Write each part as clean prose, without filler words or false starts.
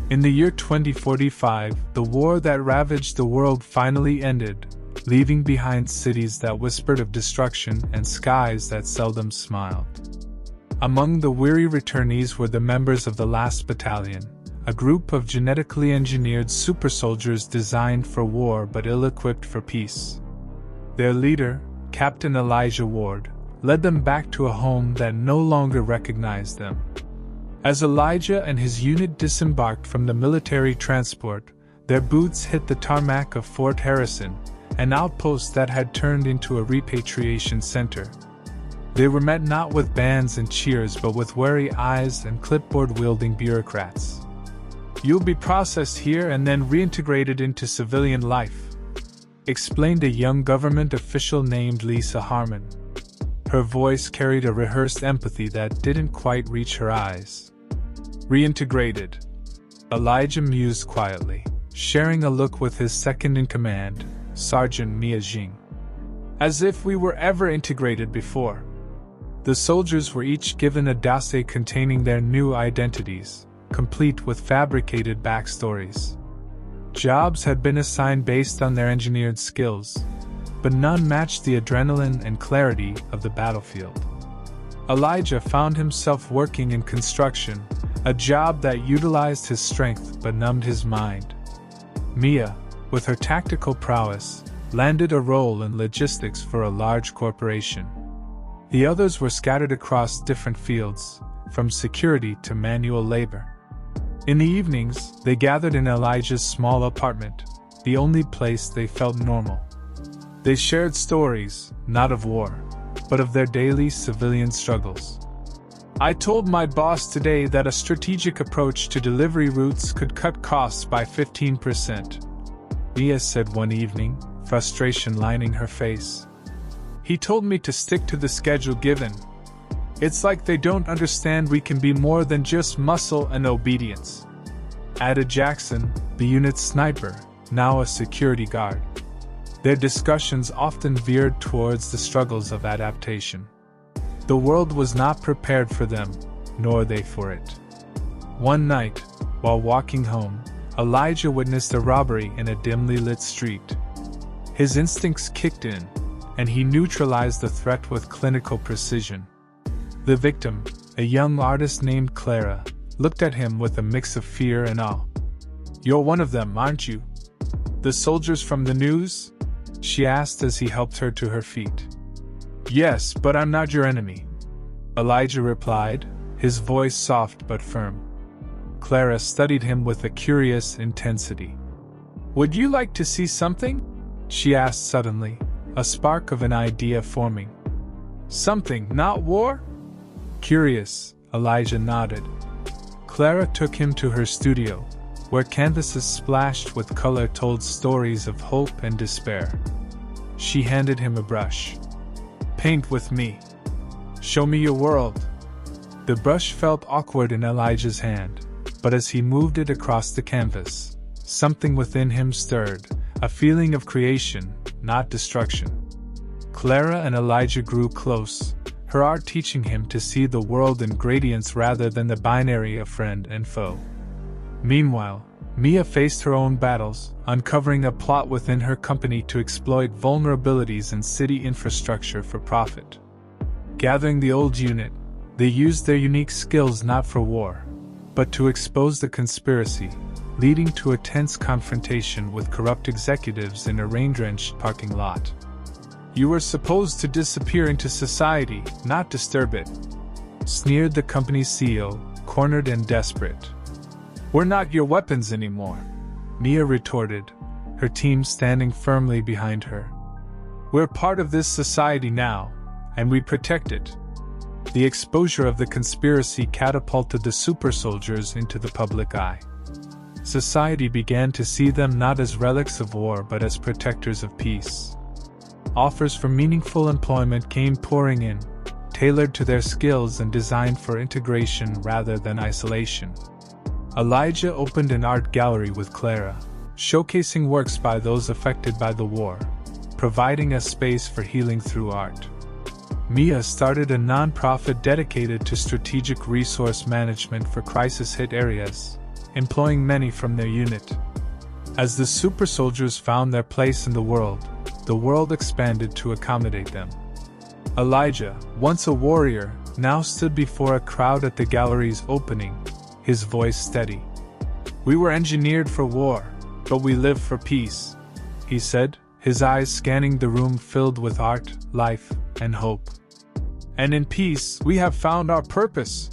In the year 2045, the war that ravaged the world finally ended, leaving behind cities that whispered of destruction and skies that seldom smiled. Among the weary returnees were the members of the last battalion, a group of genetically engineered super soldiers designed for war but ill-equipped for peace. Their leader, Captain Elijah Ward, led them back to a home that no longer recognized them. As Elijah and his unit disembarked from the military transport, their boots hit the tarmac of Fort Harrison, an outpost that had turned into a repatriation center. They were met not with bands and cheers but with wary eyes and clipboard-wielding bureaucrats. "You'll be processed here and then reintegrated into civilian life," explained a young government official named Lisa Harmon. Her voice carried a rehearsed empathy that didn't quite reach her eyes. "Reintegrated," Elijah mused quietly, sharing a look with his second-in-command, Sergeant Mia Jing. "As if we were ever integrated before." The soldiers were each given a dossier containing their new identities, complete with fabricated backstories. Jobs had been assigned based on their engineered skills, but none matched the adrenaline and clarity of the battlefield. Elijah found himself working in construction, a job that utilized his strength but numbed his mind. Mia, with her tactical prowess, landed a role in logistics for a large corporation. The others were scattered across different fields, from security to manual labor. In the evenings, they gathered in Elijah's small apartment, the only place they felt normal. They shared stories, not of war, but of their daily civilian struggles. "I told my boss today that a strategic approach to delivery routes could cut costs by 15%. Mia said one evening, frustration lining her face. "He told me to stick to the schedule given. It's like they don't understand we can be more than just muscle and obedience." Added Jackson, the unit's sniper, now a security guard. Their discussions often veered towards the struggles of adaptation. The world was not prepared for them, nor they for it. One night, while walking home, Elijah witnessed a robbery in a dimly lit street. His instincts kicked in, and he neutralized the threat with clinical precision. The victim, a young artist named Clara, looked at him with a mix of fear and awe. "You're one of them, aren't you? The soldiers from the news?" she asked as he helped her to her feet. "Yes, but I'm not your enemy," Elijah replied, his voice soft but firm. Clara studied him with a curious intensity. "Would you like to see something?" she asked suddenly, a spark of an idea forming. "Something, not war?" Curious, Elijah nodded. Clara took him to her studio, where canvases splashed with color told stories of hope and despair. She handed him a brush. "Paint with me. Show me your world." The brush felt awkward in Elijah's hand, but as he moved it across the canvas, something within him stirred, a feeling of creation, not destruction. Clara and Elijah grew close, her art teaching him to see the world in gradients rather than the binary of friend and foe. Meanwhile, Mia faced her own battles, uncovering a plot within her company to exploit vulnerabilities in city infrastructure for profit. Gathering the old unit, they used their unique skills not for war, but to expose the conspiracy, leading to a tense confrontation with corrupt executives in a rain-drenched parking lot. "You were supposed to disappear into society, not disturb it," sneered the company's CEO, cornered and desperate. "We're not your weapons anymore," Mia retorted, her team standing firmly behind her. "We're part of this society now, and we protect it." The exposure of the conspiracy catapulted the super soldiers into the public eye. Society began to see them not as relics of war but as protectors of peace. Offers for meaningful employment came pouring in, tailored to their skills and designed for integration rather than isolation. Elijah opened an art gallery with Clara, showcasing works by those affected by the war, providing a space for healing through art. Mia started a non-profit dedicated to strategic resource management for crisis-hit areas, employing many from their unit. As the super soldiers found their place in the world expanded to accommodate them. Elijah, once a warrior, now stood before a crowd at the gallery's opening, his voice steady. "We were engineered for war, but we live for peace," he said, his eyes scanning the room filled with art, life, and hope. "And in peace, we have found our purpose."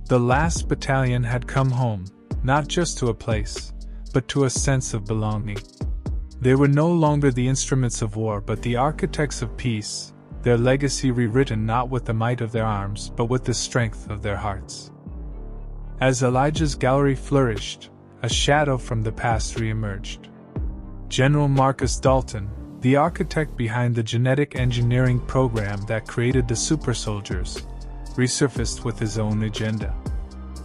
The last battalion had come home, not just to a place, but to a sense of belonging. They were no longer the instruments of war but the architects of peace, their legacy rewritten not with the might of their arms but with the strength of their hearts. As Elijah's gallery flourished, a shadow from the past re-emerged. General Marcus Dalton, the architect behind the genetic engineering program that created the super soldiers, resurfaced with his own agenda.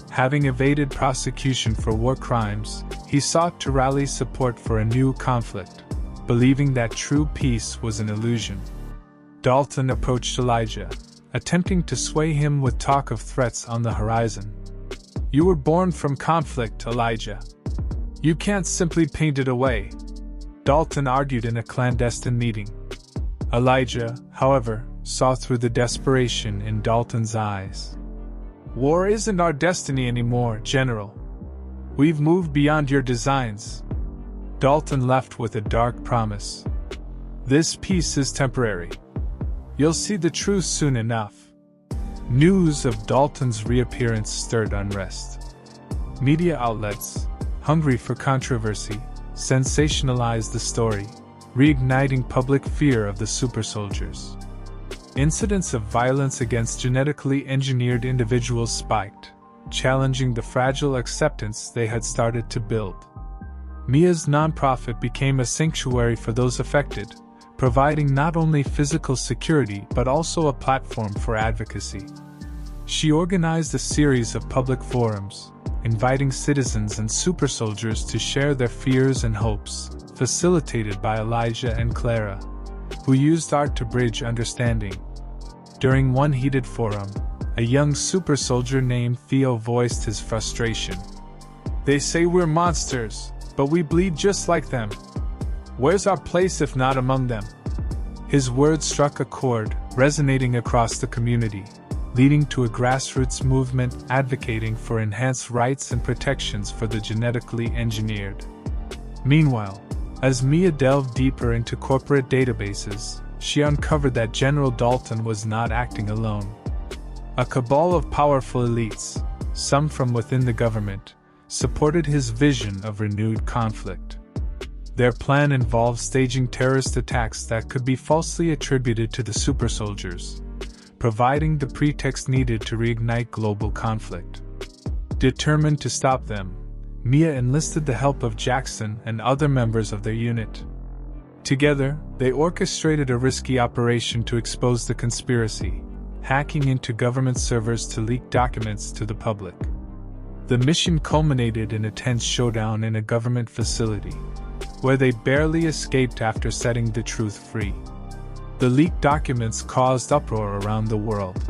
Having evaded prosecution for war crimes, he sought to rally support for a new conflict, believing that true peace was an illusion. Dalton approached Elijah, attempting to sway him with talk of threats on the horizon. "You were born from conflict, Elijah. You can't simply paint it away," Dalton argued in a clandestine meeting. Elijah, however, saw through the desperation in Dalton's eyes. "War isn't our destiny anymore, General. We've moved beyond your designs." Dalton left with a dark promise. "This peace is temporary. You'll see the truth soon enough." News of Dalton's reappearance stirred unrest. Media outlets, hungry for controversy, sensationalized the story, reigniting public fear of the super soldiers. Incidents of violence against genetically engineered individuals spiked, challenging the fragile acceptance they had started to build. Mia's nonprofit became a sanctuary for those affected, providing not only physical security but also a platform for advocacy. She organized a series of public forums, inviting citizens and super soldiers to share their fears and hopes, facilitated by Elijah and Clara, who used art to bridge understanding. During one heated forum, a young super soldier named Theo voiced his frustration. "They say we're monsters, but we bleed just like them. Where's our place if not among them?" His words struck a chord, resonating across the community, leading to a grassroots movement advocating for enhanced rights and protections for the genetically engineered. Meanwhile, as Mia delved deeper into corporate databases, she uncovered that General Dalton was not acting alone. A cabal of powerful elites, some from within the government, supported his vision of renewed conflict. Their plan involved staging terrorist attacks that could be falsely attributed to the super soldiers, providing the pretext needed to reignite global conflict. Determined to stop them, Mia enlisted the help of Jackson and other members of their unit. Together, they orchestrated a risky operation to expose the conspiracy, hacking into government servers to leak documents to the public. The mission culminated in a tense showdown in a government facility, where they barely escaped after setting the truth free. The leaked documents caused uproar around the world.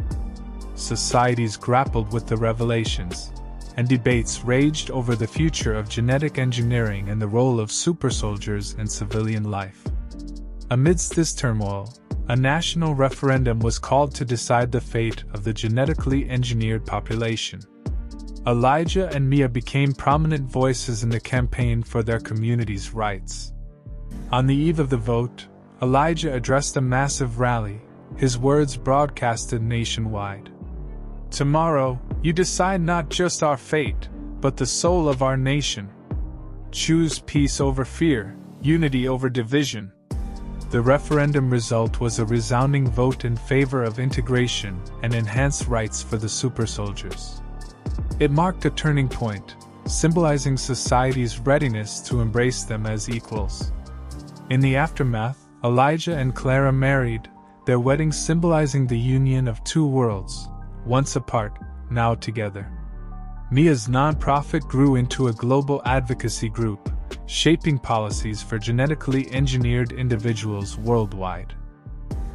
Societies grappled with the revelations, and debates raged over the future of genetic engineering and the role of super soldiers in civilian life. Amidst this turmoil, a national referendum was called to decide the fate of the genetically engineered population. Elijah and Mia became prominent voices in the campaign for their community's rights. On the eve of the vote, Elijah addressed a massive rally, his words broadcasted nationwide. "Tomorrow, you decide not just our fate, but the soul of our nation. Choose peace over fear, unity over division." The referendum result was a resounding vote in favor of integration and enhanced rights for the super soldiers. It marked a turning point, symbolizing society's readiness to embrace them as equals. In the aftermath, Elijah and Clara married, their wedding symbolizing the union of two worlds, once apart, now together. Mia's nonprofit grew into a global advocacy group, shaping policies for genetically engineered individuals worldwide.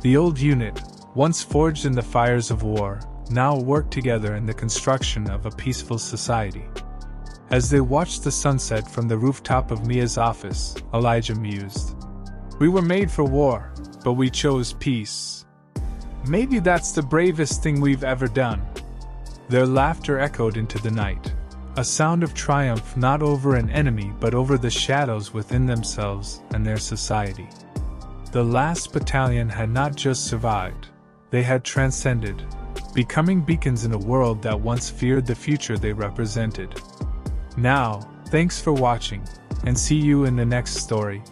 The old unit, once forged in the fires of war, now worked together in the construction of a peaceful society. As they watched the sunset from the rooftop of Mia's office, Elijah mused. We were made for war, but we chose peace. Maybe that's the bravest thing we've ever done. Their laughter echoed into the night, a sound of triumph not over an enemy but over the shadows within themselves and their society. The last battalion had not just survived, they had transcended, becoming beacons in a world that once feared the future they represented. Now, thanks for watching, and see you in the next story.